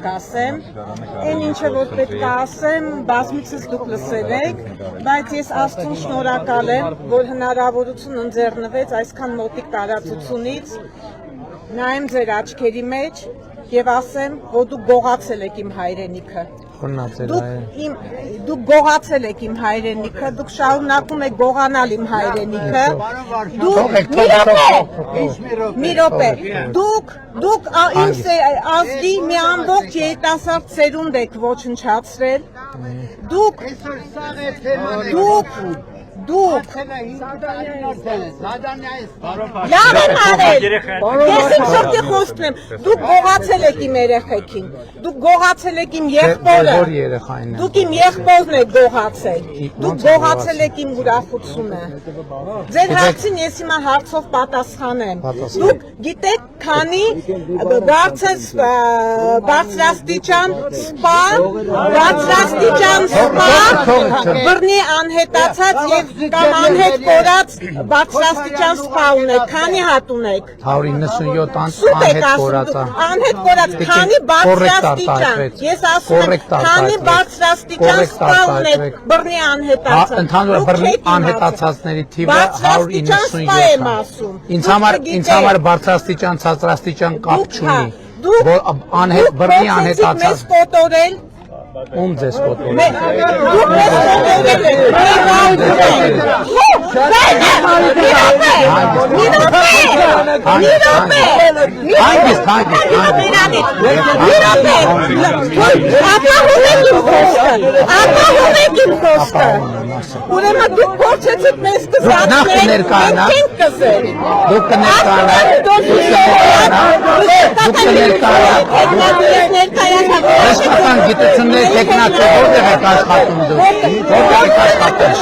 կասեմ, այն ինչը որ պետք է ասեմ, բազմիցս դուք լսել եք, բայց ես Աստծուն շնորհակալ եմ, որ հնարավորություն ընձեռնվեց այսքան մոտիկ տարածությունից նայեմ ձեր աչքերի մեջ եւ ասեմ, որ դուք գողացել եք իմ հայրենիքը։ Դուք գողացել եք իմ հայրենիքը, դուք շարունակում եք գողանալ իմ հայրենիքը։ Մի րոպե, դուք իմ ազգի մի ամբողջ երիտասարդ սերունդ եք ոչնչացրել։ Դուք լավ եմ արել, ես իմ սրտի խոսքն եմ, դուք գողացել եք իմ երեխեքին, դուք գողացել եք իմ եղբորը, դուք իմ եղբորն եք գողացել, դուք գողացել եք իմ ուրախությունը, ձեր հարցին ես հիմա հարցով պատասխանեմ, դուք գիտեք քանի բարձրաստիճան սպա, բռնի անհետացած և կամ անհետ կորած բարձրաստիճան սպա ունեք, քանի հատ ունեք։ 197 անհետ կորած է։ Անհետ կորած, քանի բարձրաստիճան, ես ասում եմ, քանի բարձրաստիճան սպա ունեք բռնի անհետացած։ Ընդհանուր բռնի անհետացածների թիվը 197 է։ Ինձ համար բարձրաստիճան, ցածրաստիճան կապ չունի։ Բռնի անհետացած։ Ում ձեզ կոտորել։ Դուք մեզ կոտորել եք։ Ուրեմն դուք փորձեցիք մեզ կզացնել, մենք կզենք։ Դուք կներկայանաք։ Տեխնացի որտեղ եք աշխատում դուք, որտեղ եք աշխատում,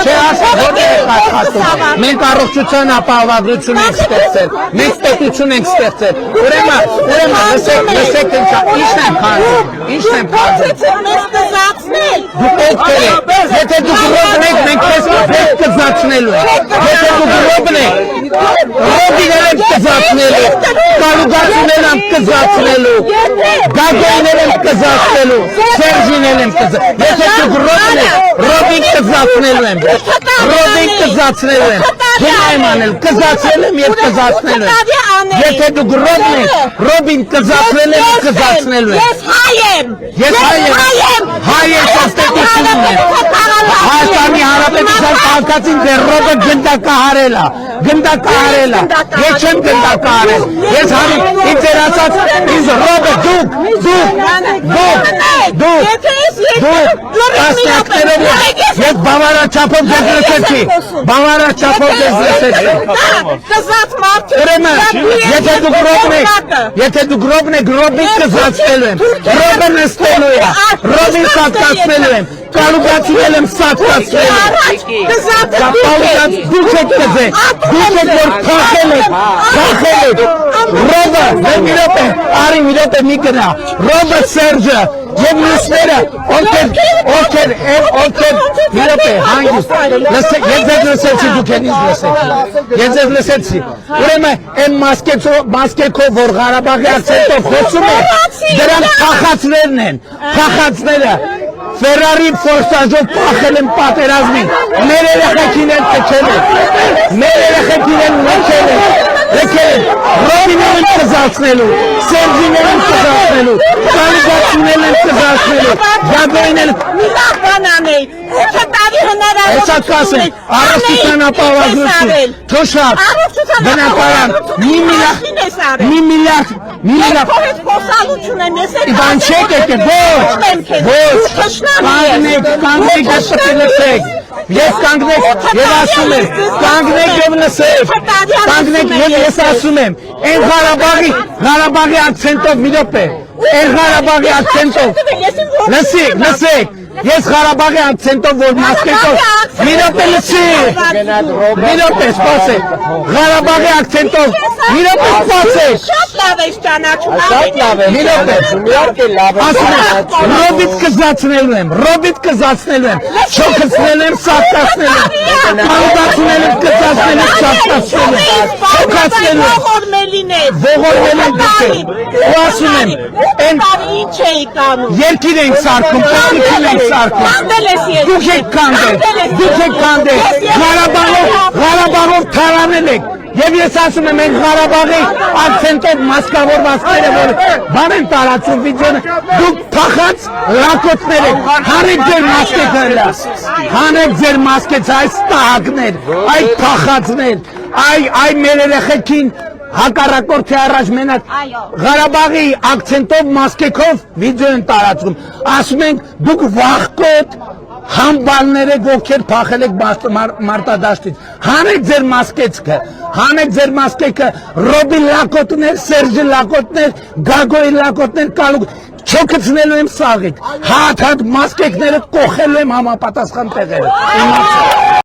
չէ ասա որտեղ եք աշխատում, մենք առողջության ապահովագրություն ենք ստեղծել, մենք պետություն ենք ստեղծել, ուրեմն լսեք ինչա, ինչն եմ քանդում, դուք պետք է, եթե դուք ռոբն եք, մենք քեզ կզացնելու ենք, եթե դուք ռոբն եք, ռոբիներ ենք կզացնելու, կալուգացիներ ենք կզացնելու, գագոյներ ենք կզացնելու, Սերժինել եմ կզացնելու, եթե դուք ռոբն եք, ռոբին կզացնելու եմ, ռոբին կզացնելու եմ, հիմա եմ անել, կզացնել եմ և կզացնելու եմ, եթե դուք ռոբն եք, ռոբին կզացնել եմ, կզացնելու եմ, ես հայ եմ, հայ եմ ստետությունում եմ, Հայաստանի Հանրապետության քաղաքացին դեռ ռոբը գնդակահարել է, ես չեմ գնդակահարել, ես հանի, ինձ էր ասած, ինձ ռոբը դուք, տասնյակներով ես բավարարչափով ձեզ լսեցի, ուրեմն, եթե դուք ռոբն եք, ռոբին կզացնելու եմ, ռոբը նստելու է, ռոբին սատկացնելու եմ, կալուգացինել եմ սատկացնելու եմ, դուք եք կզեք, դուք եք որ փախել եք, ռոբը, մի րոպե, արի մի րոպե մի գնա, ռոբը Սերջը, և մյուսները, ովքեր, մի րոպե, հանգիստ, ես ձեզ լսեցի, դուք են ինձ լսեցի, ես ձեզ լսեցի, ուրեմն են մասկեքով, որ Ղարաբաղի ակցենտով խոսում են, դրանք փախածներն են, փախածները, Ֆերարի ֆորսաժով պախել են պատերազմին, մեր երեխեքին են տքել են, մեր երեխեքին են մեկել են, ռոբիներ են կզացնելու, Սերժիներ են կզացնելու, կալուգացիներ են կզացնելու, գագոյներ են, մի լավ բան անեի, հեքե տարի հնարավորություն, առողջության ապահովագրություն, թոշակ, բնակարան, մի միլիարդ, բան չեք եկել, ոչ, կանգնեք դեպի լսեք, ես կանգնեք և ասում եմ, կանգնեք և լսեք, կանգնեք և ես ասում եմ, են Ղարաբաղի ակցենտով մի րոպե, են Ղարաբաղի ակցենտով, լսեք, Ես Ղարաբաղի акցենտով որ մասկեկով մի րոպե լսի մի րոպե սպասեք Ղարաբաղի акցենտով մի րոպե սպասեք Շատ լավ ես ճանաչում մի րոպե ասում եմ ռոբիտ կզացնելու եմ շոքացնելու եմ սատկացնելու եմ անդացնելու եմ կզացնելու եմ սատկացնելու եմ շոքացնելու եմ ողորմելին դուք ու ասում եմ ինչ էի կանում երկիր ենք սարքում պետքին ենք սարքում դուք եք կանդել Ղարաբաղով թարանել եք Եվ ես ասում եմ ենք Ղարաբաղի акցենտով մասկավորվածները որ բան են տարածում վիդեոն դուք փախած լակոտներ եք հանեք ձեր մասկեց այս տահակներ այդ փախածներ այ մեր երեխեքին հակառակորդի առաջ մենակ Ղարաբաղի акցենտով մասկեքով վիդեո են տարածում ասում ենք դուք վախկոտ Համբալներ եք ովքեր փախել եք մարտադաշտից հանեք ձեր մասկեքը Ռոբի լակոտներ Սերժի լակոտներ Գագոյի լակոտներ կալուկ չոքցնելու եմ սաղիկ հատ մասկեքները կոխելու եմ համապատասխան տեղերը